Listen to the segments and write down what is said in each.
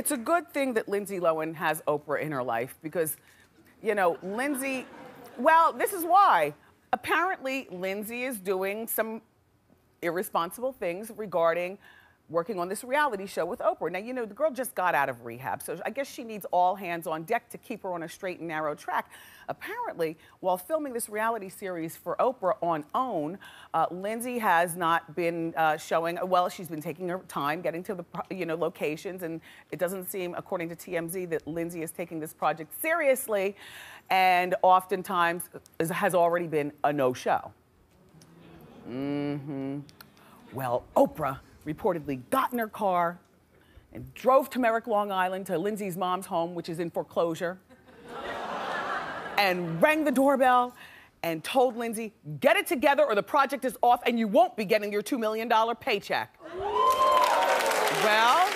It's a good thing that Lindsay Lohan has Oprah in her life because, you know, Lindsay, well, this is why. Apparently, Lindsay is doing some irresponsible things regarding working on this reality show with Oprah. Now, you know, the girl just got out of rehab, so I guess she needs all hands on deck to keep her on a straight and narrow track. Apparently, while filming this reality series for Oprah on OWN, Lindsay has not been showing, well, she's been taking her time getting to the, you know, locations, and it doesn't seem, according to TMZ, that Lindsay is taking this project seriously, and oftentimes has already been a no-show. Well, Oprah reportedly got in her car and drove to Merrick, Long Island, to Lindsay's mom's home, which is in foreclosure, and rang the doorbell and told Lindsay, get it together or the project is off and you won't be getting your $2 million paycheck. Well,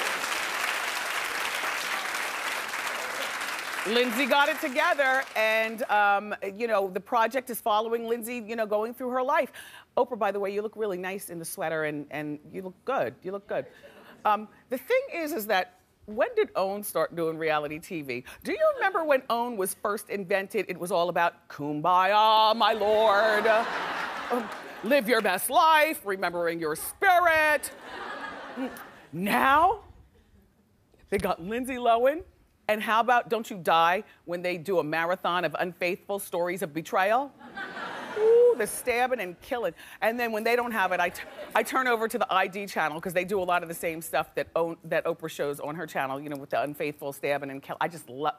Lindsay got it together, and, you know, the project is following Lindsay, you know, going through her life. Oprah, by the way, you look really nice in the sweater, and you look good. You look good. The thing is that when did OWN start doing reality TV? Do you remember when OWN was first invented? It was all about kumbaya, my lord. Live your best life, remembering your spirit. Now, they got Lindsay Lohan. And how about Don't You Die when they do a marathon of unfaithful stories of betrayal? Ooh, the stabbing and killing. And then when they don't have it, I turn over to the ID channel because they do a lot of the same stuff that Oprah shows on her channel, you know, with the unfaithful stabbing and killing. I just love,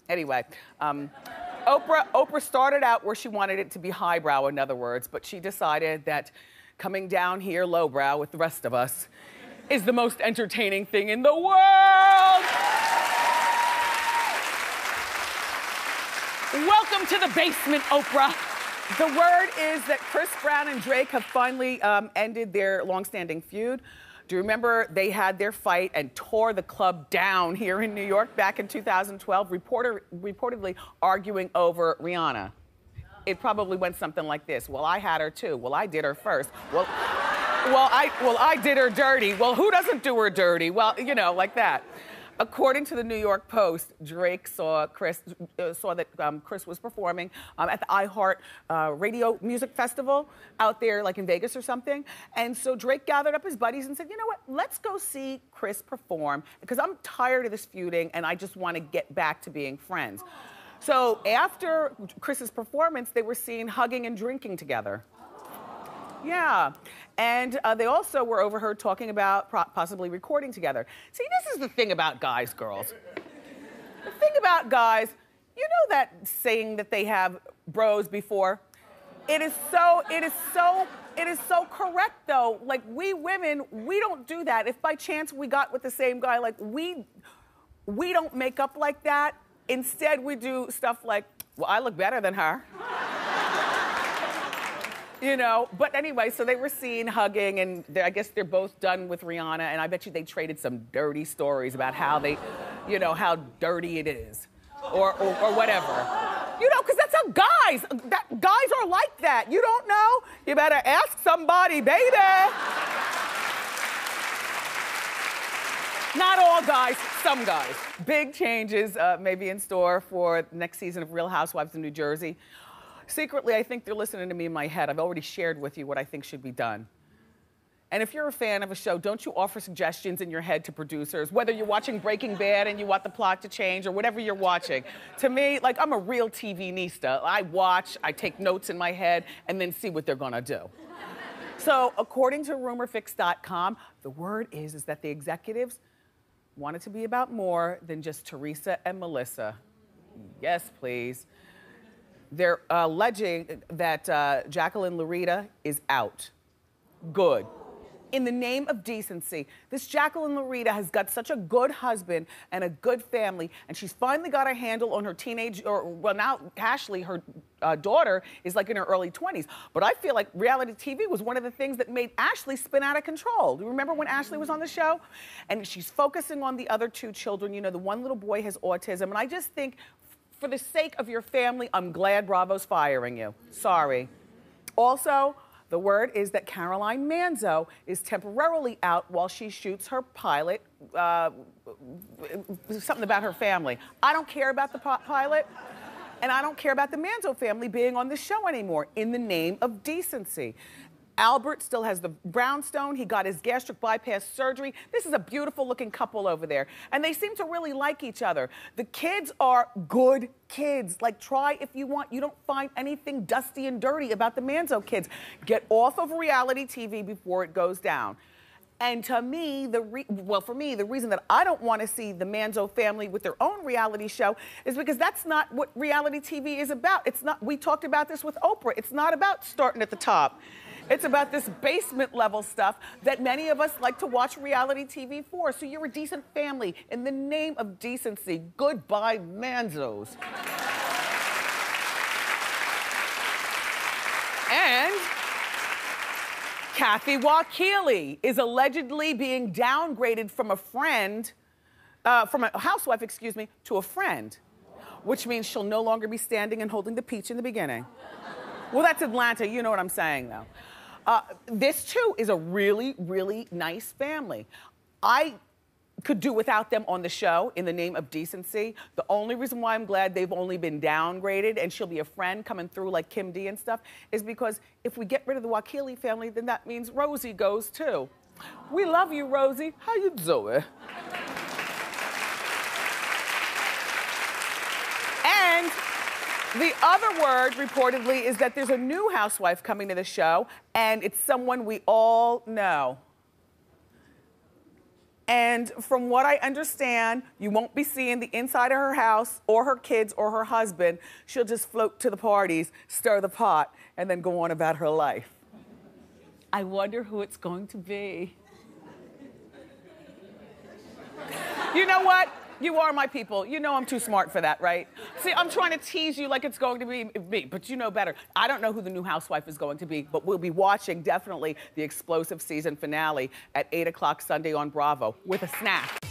anyway. Oprah started out where she wanted it to be highbrow, in other words, but she decided that coming down here lowbrow with the rest of us is the most entertaining thing in the world. Welcome to the basement, Oprah. The word is that Chris Brown and Drake have finally ended their long-standing feud. Do you remember they had their fight and tore the club down here in New York back in 2012, reportedly arguing over Rihanna? It probably went something like this. Well, I had her too. Well, I did her first. Well, I did her dirty. Well, who doesn't do her dirty? Well, you know, like that. According to the New York Post, Drake saw that Chris was performing at the iHeart Radio Music Festival out there, like in Vegas or something. And so Drake gathered up his buddies and said, you know what, let's go see Chris perform because I'm tired of this feuding and I just want to get back to being friends. So after Chris's performance, they were seen hugging and drinking together. Yeah, and they also were overheard talking about possibly recording together. See, this is the thing about guys, girls. The thing about guys, you know that saying that they have bros before? It is so correct though. Like we women, we don't do that. If by chance we got with the same guy, like we don't make up like that. Instead, we do stuff like, well, I look better than her. You know, but anyway, so they were seen hugging, and I guess they're both done with Rihanna, and I bet you they traded some dirty stories about how they, you know, how dirty it is, or whatever. You know, because that's how guys are like that. You don't know? You better ask somebody, baby. Not all guys, some guys. Big changes may be in store for the next season of Real Housewives of New Jersey. Secretly, I think they're listening to me in my head. I've already shared with you what I think should be done. And if you're a fan of a show, don't you offer suggestions in your head to producers, whether you're watching Breaking Bad and you want the plot to change or whatever you're watching. To me, like, I'm a real TV-nista. I watch, I take notes in my head, and then see what they're gonna do. So according to rumorfix.com, the word is that the executives want it to be about more than just Teresa and Melissa. Yes, please. They're alleging that Jacqueline Laurita is out. Good. In the name of decency, this Jacqueline Laurita has got such a good husband and a good family, and she's finally got a handle on her teenage, well now Ashley, her daughter, is like in her early 20s. But I feel like reality TV was one of the things that made Ashley spin out of control. Do you remember when Ashley was on the show? And she's focusing on the other two children. You know, the one little boy has autism, and I just think, for the sake of your family, I'm glad Bravo's firing you. Sorry. Also, The word is that Caroline Manzo is temporarily out while she shoots her pilot, something about her family. I don't care about the pilot, and I don't care about the Manzo family being on the show anymore, in the name of decency. Albert still has the brownstone. He got his gastric bypass surgery. This is a beautiful looking couple over there. And they seem to really like each other. The kids are good kids. Like, try if you want. You don't find anything dusty and dirty about the Manzo kids. Get off of reality TV before it goes down. And to me, for me, the reason that I don't want to see the Manzo family with their own reality show is because that's not what reality TV is about. It's not, we talked about this with Oprah. It's not about starting at the top. It's about this basement level stuff that many of us like to watch reality TV for. So you're a decent family in the name of decency. Goodbye, Manzos. And Kathy Wakili is allegedly being downgraded from a friend, from a housewife, excuse me, to a friend, which means she'll no longer be standing and holding the peach in the beginning. Well, that's Atlanta. You know what I'm saying, though. This, too, is a really, really nice family. I could do without them on the show in the name of decency. The only reason why I'm glad they've only been downgraded and she'll be a friend coming through like Kim D and stuff is because if we get rid of the Wakili family, then that means Rosie goes, too. We love you, Rosie. How you doing? And the other word, reportedly, is that there's a new housewife coming to the show, and it's someone we all know. And from what I understand, you won't be seeing the inside of her house or her kids or her husband. She'll just float to the parties, stir the pot, and then go on about her life. I wonder who it's going to be. You know what? You are my people. You know I'm too smart for that, right? See, I'm trying to tease you like it's going to be me, but you know better. I don't know who the new housewife is going to be, but we'll be watching definitely the explosive season finale at 8 o'clock Sunday on Bravo with a snack.